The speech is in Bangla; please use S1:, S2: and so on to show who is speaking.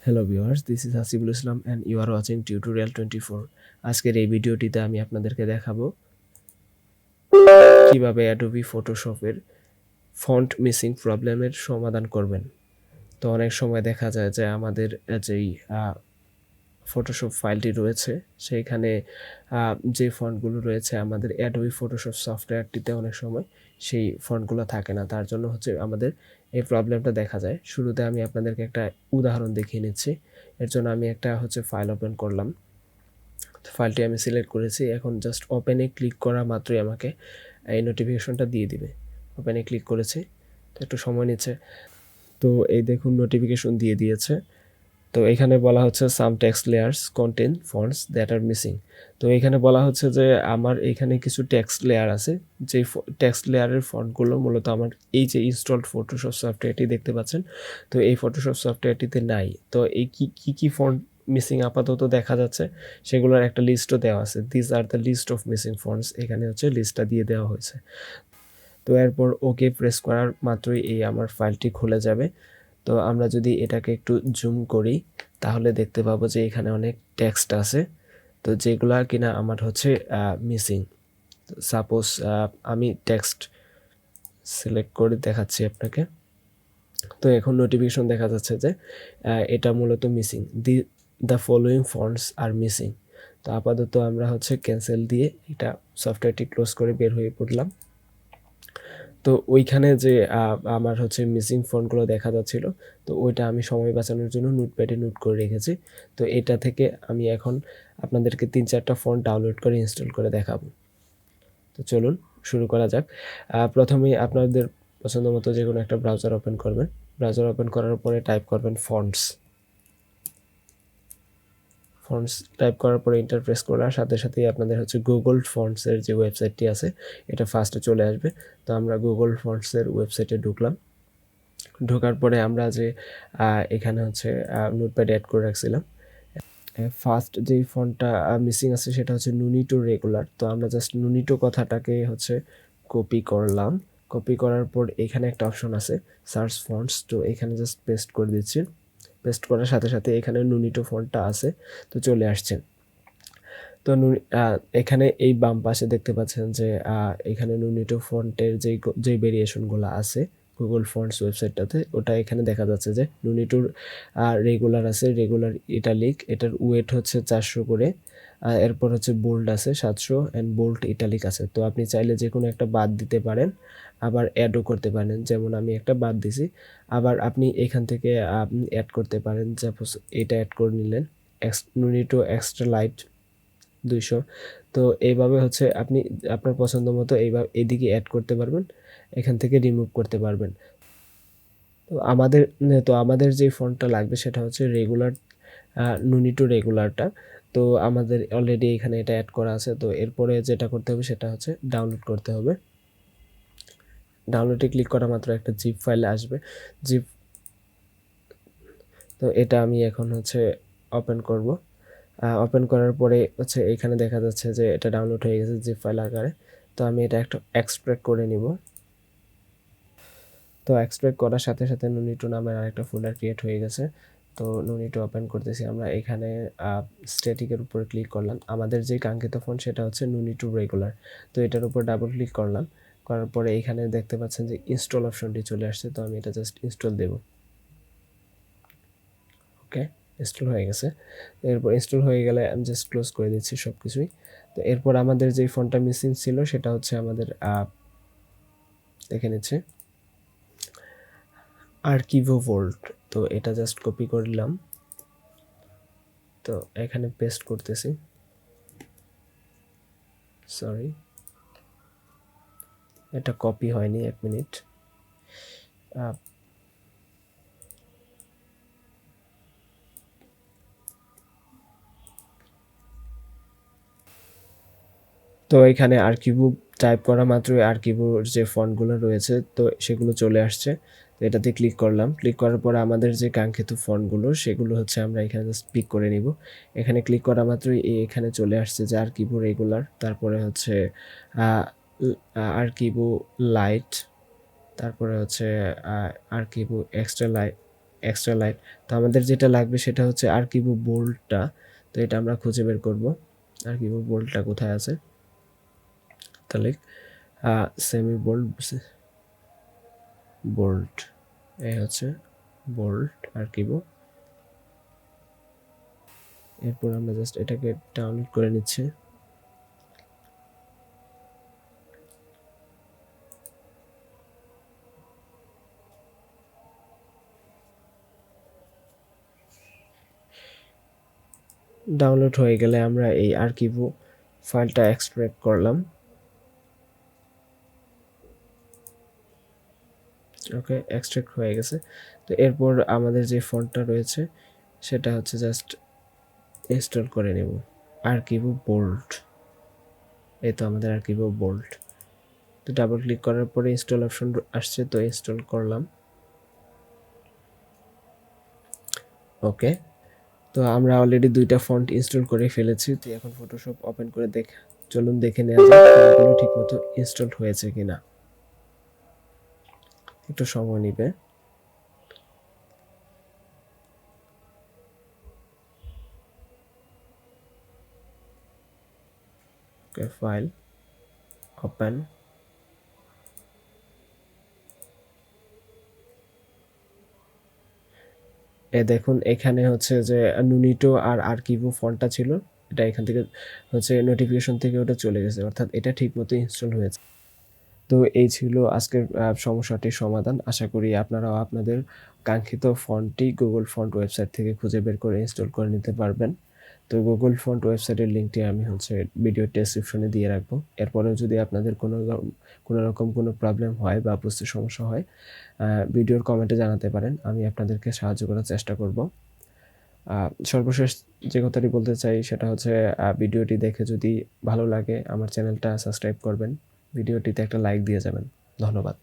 S1: Hello viewers, this is Hasibul Islam and you are watching Tutorial 24. আজকের এই ভিডিওটিতে আমি আপনাদেরকে দেখাবো কিভাবে Adobe Photoshop-এর ফন্ট মিসিং প্রবলেমের সমাধান করবেন। তো অনেক সময় দেখা যায় যে আমাদের যেই ফটোশপ ফাইলটি রয়েছে সেইখানে যে ফন্টগুলো রয়েছে আমাদের Adobe Photoshop সফটওয়্যারটিতে অনেক সময় সেই ফন্টগুলো থাকে না। তার জন্য হচ্ছে আমাদের এই প্রবলেমটা দেখা যায়। শুরুতে আমি আপনাদেরকে একটা উদাহরণ দেখিয়ে নিচ্ছি। এর জন্য আমি একটা ফাইল ওপেন করলাম। ফাইলটি আমি সিলেক্ট করেছি। এখন জাস্ট ওপেনে ক্লিক করা মাত্রই আমাকে এই নোটিফিকেশনটা দিয়ে দিবে। ওপেনে ক্লিক করেছি, তো একটু সময় নিচ্ছে। তো এই দেখুন নোটিফিকেশন দিয়ে দিয়েছে। তো এখানে বলা হচ্ছে some text layers contain fonts that are missing. তো এখানে বলা হচ্ছে যে আমার এখানে কিছু টেক্সট লেয়ার আছে, যে টেক্সট লেয়ারের ফন্টগুলো মূলত আমার এই যে ইনস্টলড ফটোশপ সফটওয়্যারটি দেখতে পাচ্ছেন, তো এই ফটোশপ সফটওয়্যারটিতে নাই। তো এই কি ফন্ট মিসিং আপাতত দেখা যাচ্ছে সেগুলোর একটা লিস্টও দেওয়া আছে। This are the list of missing fonts, এখানে হচ্ছে লিস্টটা দিয়ে দেওয়া হয়েছে। তো এরপর ওকে প্রেস করার মাত্রই এই আমার ফাইলটি খুলে যাবে। তো আমরা যদি এটাকে একটু জুম করি তাহলে দেখতে পাবো যে এখানে অনেক টেক্সট আছে, তো যেগুলা কিনা আমার হচ্ছে মিসিং। সাপোজ আমি টেক্সট সিলেক্ট করে দেখাচ্ছি আপনাকে। তো এখন নোটিফিকেশন দেখা যাচ্ছে যে এটা মূলত missing, the following fonts are missing. তো আপাতত আমরা হচ্ছে ক্যান্সেল দিয়ে এটা সফটওয়্যারটি ক্লোজ করে বের হয়ে পড়লাম। তো ওইখানে যে আমার হচ্ছে মিসিং ফন্টগুলো দেখা যাচ্ছিল, তো ওইটা আমি সময় বাঁচানোর জন্য নোটপ্যাডে নোট করে রেখেছি। তো এটা থেকে আমি এখন আপনাদেরকে 3-4টা ফন্ট ডাউনলোড করে ইনস্টল করে দেখাবো। তো চলুন শুরু করা যাক। প্রথমেই আপনাদের পছন্দ মতো যে কোনো একটা ব্রাউজার ওপেন করবেন। ব্রাউজার ওপেন করার পরে টাইপ করবেন ফন্টস টাইপ করার পরে এন্টার প্রেস করার সাথে সাথেই আপনাদের হচ্ছে গুগল ফন্টসের যে ওয়েবসাইটটি আছে এটা ফার্স্টে চলে আসবে। তো আমরা গুগল ফন্টসের ওয়েবসাইটে ঢুকলাম। ঢোকার পরে আমরা যে এখানে হচ্ছে নোটপ্যাড অ্যাড করে রাখছিলাম, ফার্স্ট যেই ফন্টটা মিসিং আছে সেটা হচ্ছে নুনিটো রেগুলার। তো আমরা জাস্ট নুনিটো কথাটাকে হচ্ছে কপি করলাম। কপি করার পর এখানে একটা অপশন আছে সার্চ ফন্টস, তো এখানে জাস্ট পেস্ট করে দিচ্ছি। পেস্ট করার সাথে সাথে এখানে নুনিটো ফন্টটা আছে, তো চলে আসছে। তো এখানে এই বাম পাশে দেখতে পাচ্ছেন যে এখানে নুনিটো ফন্টের যেই ভেরিয়েশনগুলো আছে গুগল ফন্টস ওয়েবসাইটটাতে, ওটা এখানে দেখা যাচ্ছে যে নুনিটোর রেগুলার আছে, রেগুলার ইটালিক, এটার ওয়েট হচ্ছে 400 করে। এরপর হচ্ছে বোল্ড আছে 700 অ্যান্ড বোল্ড ইটালিক আছে। তো আপনি চাইলে যে কোনো একটা বাদ দিতে পারেন, আবার অ্যাডও করতে পারেন। যেমন আমি একটা বাদ দিছি, আবার আপনি এখান থেকে অ্যাড করতে পারেন। সাপোজ এটা অ্যাড করে নিলেন, নুনিটো এক্সট্রা লাইট 200। তো এইভাবে হচ্ছে আপনি আপনার পছন্দ মতো এইভাবে এদিকে অ্যাড করতে পারবেন, এখান থেকে রিমুভ করতে পারবেন। তো আমাদের যে ফন্টটা লাগবে সেটা হচ্ছে রেগুলার, নুনিটো রেগুলারটা। তো আমাদের অলরেডি এখানে এটা অ্যাড করা আছে। তো এরপরে যেটা করতে হবে সেটা হচ্ছে ডাউনলোড করতে হবে। ডাউনলোডে ক্লিক করা মাত্র একটা জিপ ফাইল আসবে, জিপ। তো এটা আমি এখন হচ্ছে ওপেন করব। ওপেন করার পরে হচ্ছে এখানে দেখা যাচ্ছে যে এটা ডাউনলোড হয়ে গেছে জিপ ফাইল আকারে। তো আমি এটা একটা এক্সট্রাক্ট করে নিব। তো এক্সট্রাক্ট করার সাথে সাথে নুনিটো নামের আরেকটা ফোল্ডার ক্রিয়েট হয়ে গেছে। তো নুনিটো ওপেন করতেছি আমরা। এখানে স্ট্যাটিকের উপরে ক্লিক করলাম। আমাদের যে কাঙ্ক্ষিত ফন্ট সেটা হচ্ছে নুনিটো রেগুলার। তো এটার উপর ডাবল ক্লিক করলাম। করার পরে এখানে দেখতে পাচ্ছেন যে ইনস্টল অপশনটি চলে আসছে। তো আমি এটা জাস্ট ইনস্টল দেব। ওকে, ইনস্টল হয়ে গেছে। এরপর ইনস্টল হয়ে গেলে আমি জাস্ট ক্লোজ করে দিচ্ছি সব কিছুই। তো এরপর আমাদের যে ফন্টটা মিসিং ছিল সেটা হচ্ছে আমাদের দেখে নিচ্ছে আর্কিভো ভোল্ট। তো এটা জাস্ট কপি করলাম, তো এখানে পেস্ট করতেছি। সরি, এটা কপি হয়নি, 1 মিনিট। তো এখানে আর্কিভো টাইপ করা মাত্রই আর্কিভোর যে ফন্টগুলো রয়েছে তো সেগুলো চলে আসছে। তো এটাতে ক্লিক করলাম। ক্লিক করার পরে আমাদের যে কাঙ্ক্ষিত ফন্টগুলো সেগুলো হচ্ছে আমরা এখানে জাস্ট পিক করে নিব। এখানে ক্লিক করা মাত্রই এখানে চলে আসছে যে আর্কিভো রেগুলার, তারপরে হচ্ছে আর্কিভো লাইট, তারপরে হচ্ছে আর্কিভো এক্সট্রা লাইট, এক্সট্রা লাইন। তো আমাদের যেটা লাগবে সেটা হচ্ছে আর্কিভো বোল্ডটা। তো এটা আমরা খুঁজে বের করব। আর্কিভো বোল্ডটা কোথায় আছে? তাহলে সেমি বোল্ড, বোল্ড, এই হচ্ছে বোল্ড আর্কিভো। এরপর আমরা জাস্ট এটাকে ডাউনলোড করে নিচ্ছি। ডাউনলোড হয়ে গেলে আমরা এই আর্কিভো ফাইলটা এক্সট্রাক্ট করলাম। ওকে, এক্সট্রাক্ট হয়ে গেছে। তো এরপর আমাদের যে ফন্টটা রয়েছে সেটা হচ্ছে জাস্ট ইনস্টল করে নেব, আর্কিভো বোল্ড। এই তো আমাদের আর্কিভো বোল্ড। তো ডাবল ক্লিক করার পরে ইনস্টল অপশন আসছে, তো ইনস্টল করলাম। ওকে, তো আমরা অলরেডি দুইটা ফন্ট ইনস্টল করে ফেলেছি। তো এখন ফটোশপ ওপেন করে চলুন দেখে নেওয়া যাক ফন্টগুলো ঠিকমতো ইনস্টল হয়েছে কিনা। একটু সময় নেবে। ওকে, ফাইল ওপেন। দেখুন এখানে হচ্ছে যে নুনিটো আর আর্কিভো ফন্টটা ছিল, এটা এখান থেকে হচ্ছে নোটিফিকেশন থেকে ওটা চলে গেছে, অর্থাৎ এটা ঠিকমতো ইনস্টল হয়েছে। তো এই ছিল আজকের সমস্যাটির সমাধান। আশা করি আপনারাও আপনাদের কাঙ্ক্ষিত ফন্টটি গুগল ফন্ট ওয়েবসাইট থেকে খুঁজে বের করে ইনস্টল করে নিতে পারবেন। তো গুগল ফন্ট ওয়েবসাইটের লিঙ্কটি আমি হচ্ছে ভিডিও ডেসক্রিপশনে দিয়ে রাখবো। এরপরেও যদি আপনাদের কোনো রকম কোনো প্রবলেম হয় বা বুঝতে সমস্যা হয়, ভিডিওর কমেন্টে জানাতে পারেন, আমি আপনাদেরকে সাহায্য করার চেষ্টা করব। সর্বশেষ যে কথাটি বলতে চাই সেটা হচ্ছে ভিডিওটি দেখে যদি ভালো লাগে আমার চ্যানেলটা সাবস্ক্রাইব করবেন, ভিডিওটিতে একটা লাইক দিয়ে যাবেন। ধন্যবাদ।